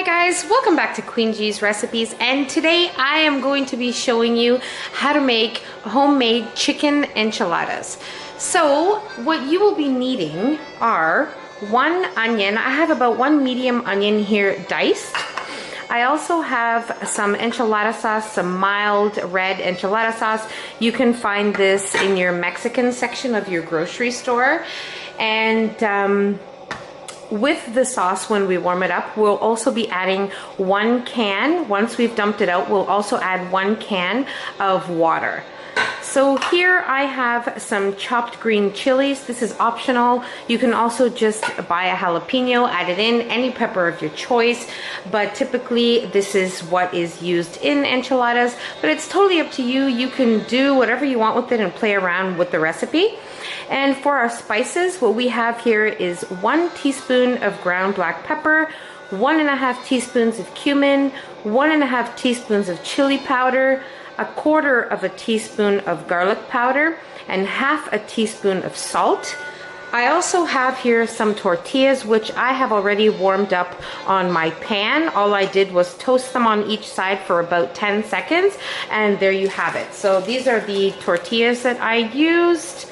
Guys, welcome back to Queen G's Recipes, and today I am going to be showing you how to make homemade chicken enchiladas. So what you will be needing are one onion. I have about one medium onion here diced. I also have some enchilada sauce, some mild red enchilada sauce. You can find this in your Mexican section of your grocery store. And with the sauce, when we warm it up, we'll also be adding one can. Once we've dumped it out, we'll also add 1 can of water. So here I have some chopped green chilies. This is optional. You can also just buy a jalapeno, add it in, any pepper of your choice, but typically this is what is used in enchiladas, but it's totally up to you. You can do whatever you want with it and play around with the recipe. And for our spices, what we have here is 1 teaspoon of ground black pepper, 1.5 teaspoons of cumin, 1.5 teaspoons of chili powder, 1/4 teaspoon of garlic powder, and 1/2 teaspoon of salt. I also have here some tortillas, which I have already warmed up on my pan. All I did was toast them on each side for about 10 seconds, and there you have it. So these are the tortillas that I used.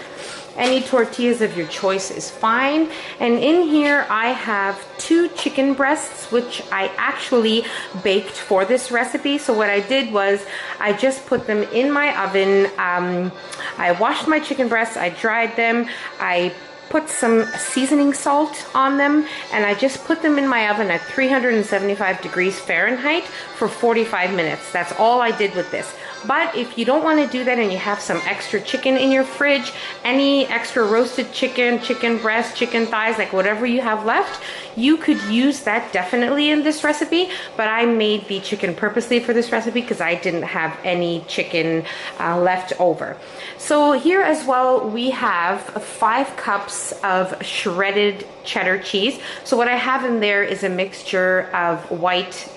Any tortillas of your choice is fine. And in here I have 2 chicken breasts, which I actually baked for this recipe. So what I did was I just put them in my oven. I washed my chicken breasts, I dried them, I put some seasoning salt on them, and I just put them in my oven at 375 degrees Fahrenheit for 45 minutes. That's all I did with this. But if you don't want to do that and you have some extra chicken in your fridge, any extra roasted chicken, chicken breast, chicken thighs, like whatever you have left, you could use that definitely in this recipe. But I made the chicken purposely for this recipe because I didn't have any chicken left over. So here as well, we have 5 cups of shredded cheddar cheese. So what I have in there is a mixture of white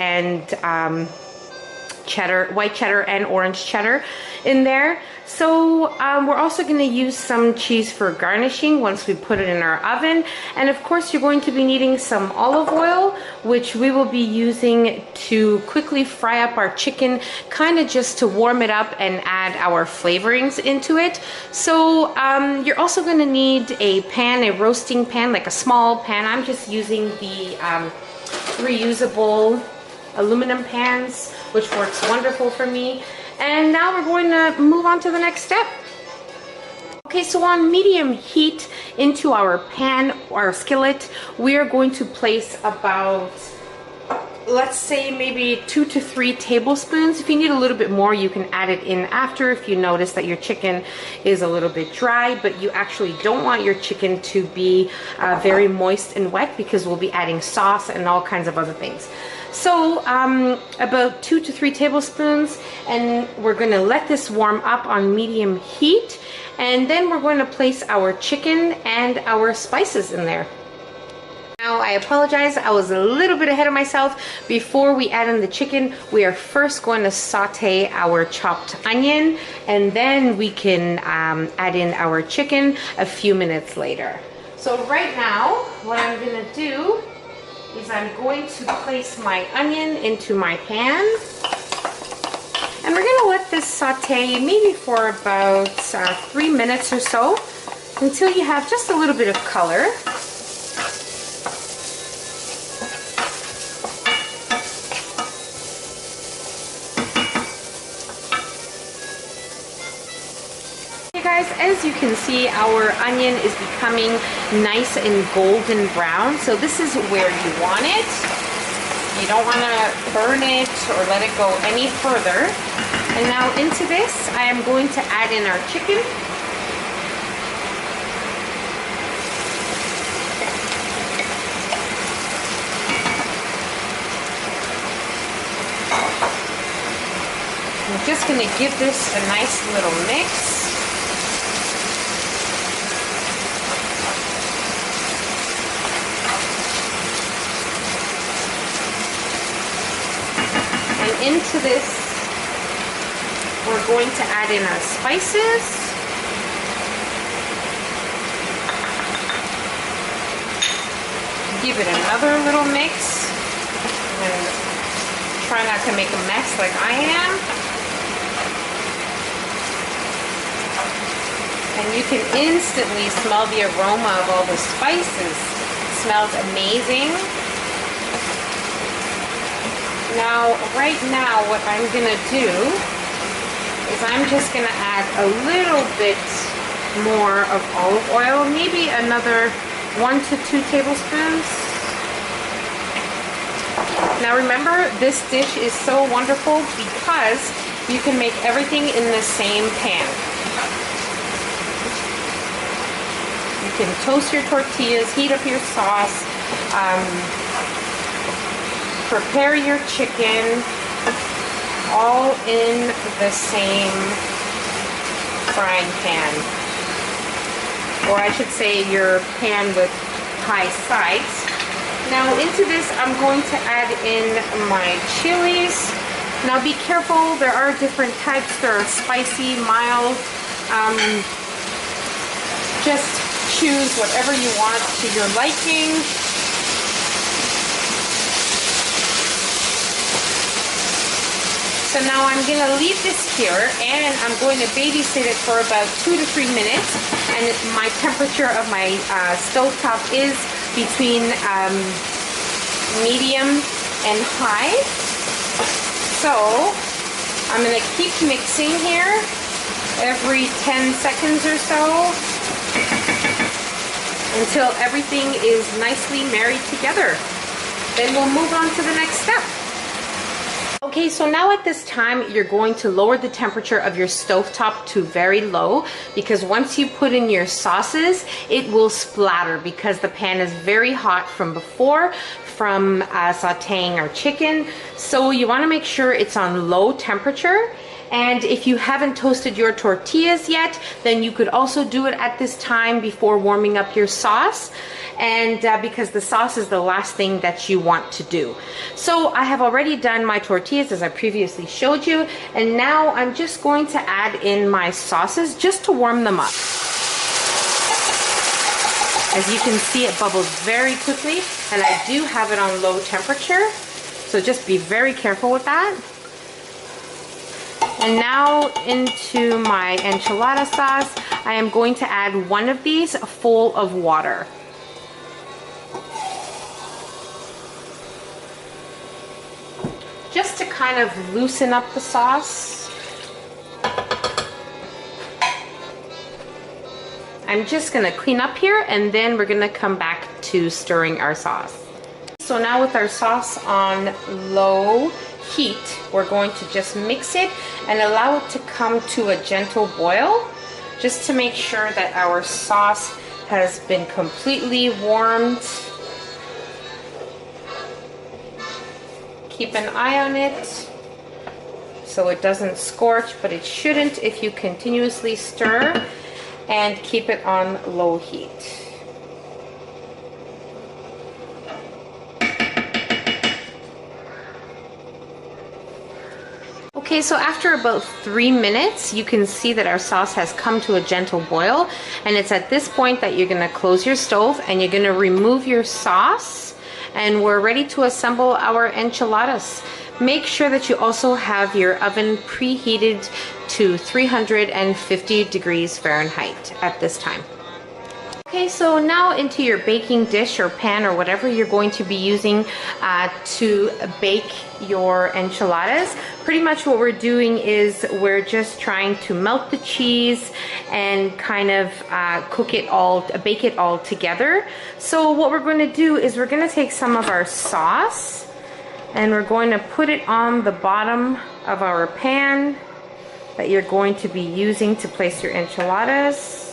cheddar and orange cheddar in there. So we're also going to use some cheese for garnishing once we put it in our oven. And of course you're going to be needing some olive oil, which we will be using to quickly fry up our chicken, kind of just to warm it up and add our flavorings into it. So you're also going to need a pan, a roasting pan, like a small pan. I'm just using the reusable aluminum pans, which works wonderful for me. And now we're going to move on to the next step. Okay, so on medium heat into our pan or skillet, we are going to place about, let's say maybe 2 to 3 tablespoons. If you need a little bit more, you can add it in after if you notice that your chicken is a little bit dry, but you actually don't want your chicken to be very moist and wet because we'll be adding sauce and all kinds of other things. So about 2 to 3 tablespoons, and we're going to let this warm up on medium heat, and then we're going to place our chicken and our spices in there. Now I apologize, I was a little bit ahead of myself. Before we add in the chicken, we are first going to saute our chopped onion, and then we can add in our chicken a few minutes later. So right now what I'm going to do is I'm going to place my onion into my pan, and we're going to let this saute maybe for about 3 minutes or so until you have just a little bit of color. Guys, as you can see, our onion is becoming nice and golden brown, so this is where you want it. You don't want to burn it or let it go any further. And now into this, I am going to add in our chicken. I'm just going to give this a nice little mix. Into this, we're going to add in our spices. Give it another little mix. And Try not to make a mess like I am. And you can instantly smell the aroma of all the spices. It smells amazing. Now, right now, what I'm gonna do is I'm just gonna add a little bit more of olive oil, maybe another 1 to 2 tablespoons. Now remember, this dish is so wonderful because you can make everything in the same pan. You can toast your tortillas, heat up your sauce, prepare your chicken, all in the same frying pan. Or I should say your pan with high sides. Now into this I'm going to add in my chilies. Now be careful, there are different types. There are spicy, mild. Just choose whatever you want to your liking. So now I'm going to leave this here and I'm going to babysit it for about 2 to 3 minutes. And my temperature of my stovetop is between medium and high. So I'm going to keep mixing here every 10 seconds or so until everything is nicely married together. Then we'll move on to the next step. Okay, so now at this time, you're going to lower the temperature of your stovetop to very low, because once you put in your sauces, it will splatter because the pan is very hot from before, from sauteing our chicken. So you want to make sure it's on low temperature. And if you haven't toasted your tortillas yet, then you could also do it at this time before warming up your sauce. And because the sauce is the last thing that you want to do. So I have already done my tortillas as I previously showed you. And now I'm just going to add in my sauces just to warm them up. As you can see, it bubbles very quickly, and I do have it on low temperature. So just be very careful with that. And now into my enchilada sauce, I am going to add one of these full of water. Just to kind of loosen up the sauce. I'm just going to clean up here and then we're going to come back to stirring our sauce. So now with our sauce on low heat, we're going to just mix it and allow it to come to a gentle boil, just to make sure that our sauce has been completely warmed. Keep an eye on it so it doesn't scorch, but it shouldn't if you continuously stir, and keep it on low heat. Okay, so after about 3 minutes, you can see that our sauce has come to a gentle boil, and it's at this point that you're going to close your stove and you're going to remove your sauce, and we're ready to assemble our enchiladas. Make sure that you also have your oven preheated to 350 degrees Fahrenheit at this time. Okay, so now into your baking dish or pan or whatever you're going to be using to bake your enchiladas. Pretty much what we're doing is we're just trying to melt the cheese and kind of cook it all, bake it all together. So what we're going to do is we're going to take some of our sauce and we're going to put it on the bottom of our pan that you're going to be using to place your enchiladas,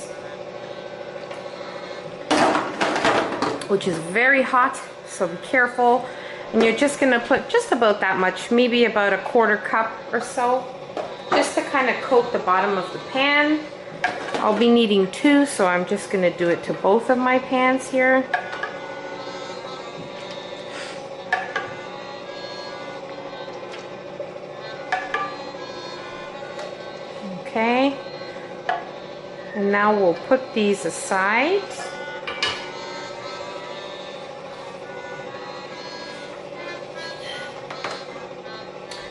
which is very hot, so be careful. And you're just gonna put just about that much, maybe about a 1/4 cup or so, just to kind of coat the bottom of the pan. I'll be needing 2, so I'm just gonna do it to both of my pans here. Okay, and now we'll put these aside.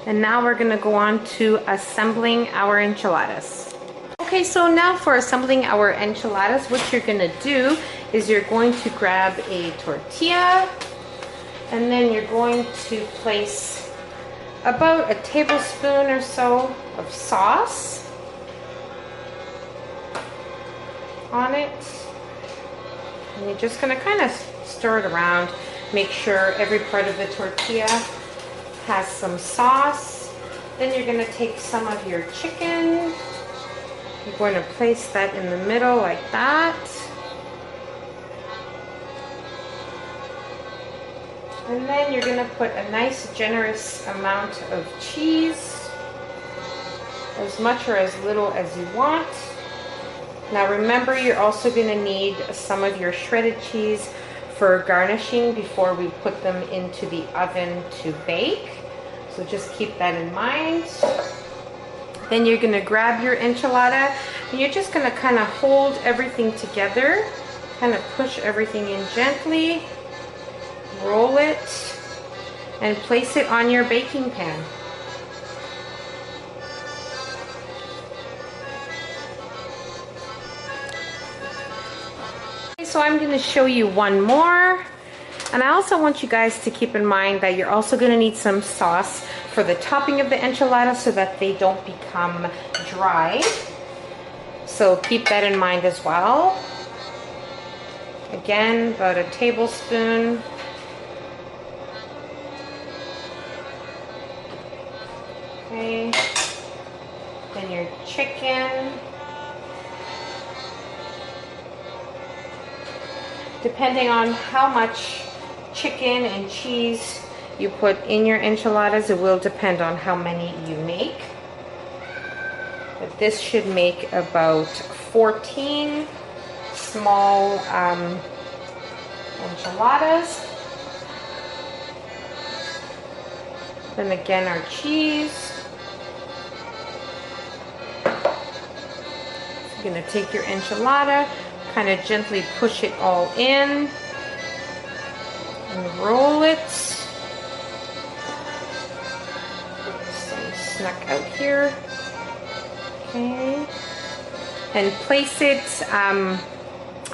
And now we're gonna go on to assembling our enchiladas. Okay, so now for assembling our enchiladas, what you're gonna do is you're going to grab a tortilla, and then you're going to place about a tablespoon or so of sauce on it. And you're just gonna kind of stir it around. Make sure every part of the tortilla has some sauce. Then you're gonna take some of your chicken. You're going to place that in the middle like that. And then you're going to put a nice generous amount of cheese, as much or as little as you want. Now remember, you're also going to need some of your shredded cheese for garnishing before we put them into the oven to bake. So just keep that in mind. Then you're going to grab your enchilada and you're just going to kind of hold everything together, kind of push everything in gently, roll it, and place it on your baking pan. Okay, so I'm going to show you one more. And I also want you guys to keep in mind that you're also going to need some sauce for the topping of the enchiladas so that they don't become dry. So keep that in mind as well. Again, about a tablespoon. Okay. Then your chicken. Depending on how much chicken and cheese you put in your enchiladas, it will depend on how many you make. But this should make about 14 small enchiladas. Then again, our cheese. You're going to take your enchilada, kind of gently push it all in and roll it. Some snuck out here. Okay. And place it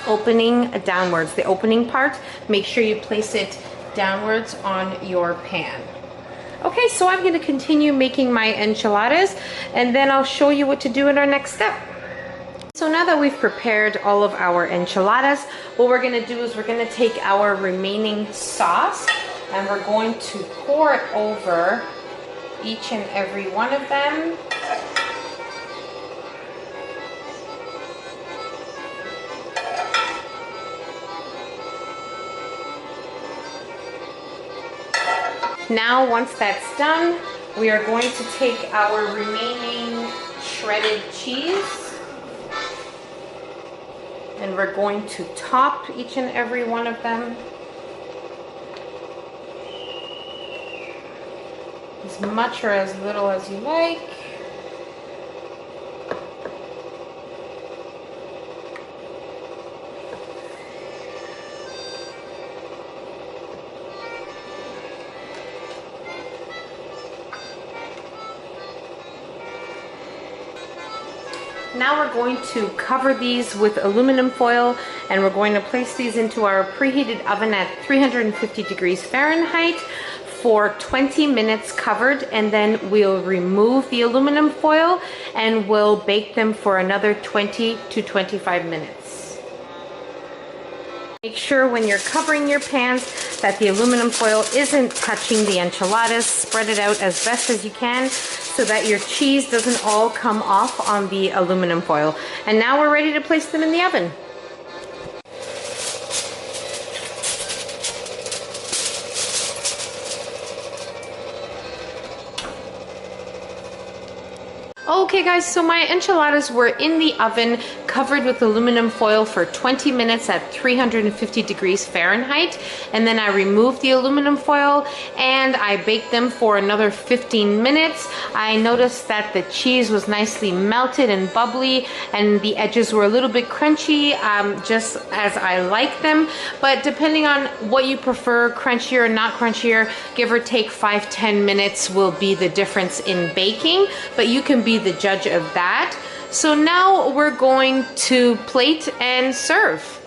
opening downwards. The opening part, make sure you place it downwards on your pan. Okay, so I'm going to continue making my enchiladas and then I'll show you what to do in our next step. So now that we've prepared all of our enchiladas, what we're going to do is we're going to take our remaining sauce and we're going to pour it over each and every one of them. Now, once that's done, we are going to take our remaining shredded cheese and we're going to top each and every one of them. As much or as little as you like. Now we're going to cover these with aluminum foil and we're going to place these into our preheated oven at 350 degrees Fahrenheit for 20 minutes covered, and then we'll remove the aluminum foil and we'll bake them for another 20 to 25 minutes. Make sure when you're covering your pans that the aluminum foil isn't touching the enchiladas. Spread it out as best as you can so that your cheese doesn't all come off on the aluminum foil. And now we're ready to place them in the oven. Okay guys, so my enchiladas were in the oven covered with aluminum foil for 20 minutes at 350 degrees Fahrenheit, and then I removed the aluminum foil and I baked them for another 15 minutes. I noticed that the cheese was nicely melted and bubbly, and the edges were a little bit crunchy, just as I like them. But depending on what you prefer, crunchier or not crunchier, give or take 5-10 minutes will be the difference in baking, but you can be the judge of that. So now we're going to plate and serve.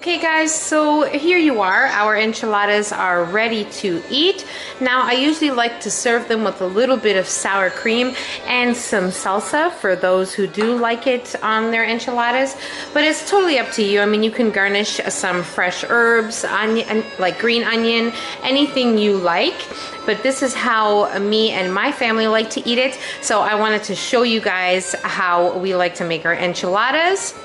Okay guys, so here you are. Our enchiladas are ready to eat. Now I usually like to serve them with a little bit of sour cream and some salsa for those who do like it on their enchiladas, but it's totally up to you. I mean, you can garnish some fresh herbs, onion, like green onion, anything you like, but this is how me and my family like to eat it. So I wanted to show you guys how we like to make our enchiladas.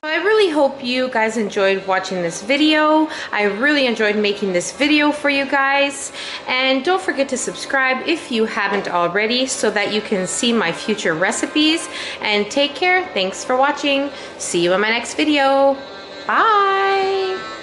I really hope you guys enjoyed watching this video. I really enjoyed making this video for you guys. And don't forget to subscribe if you haven't already so that you can see my future recipes. And take care. Thanks for watching. See you in my next video. Bye.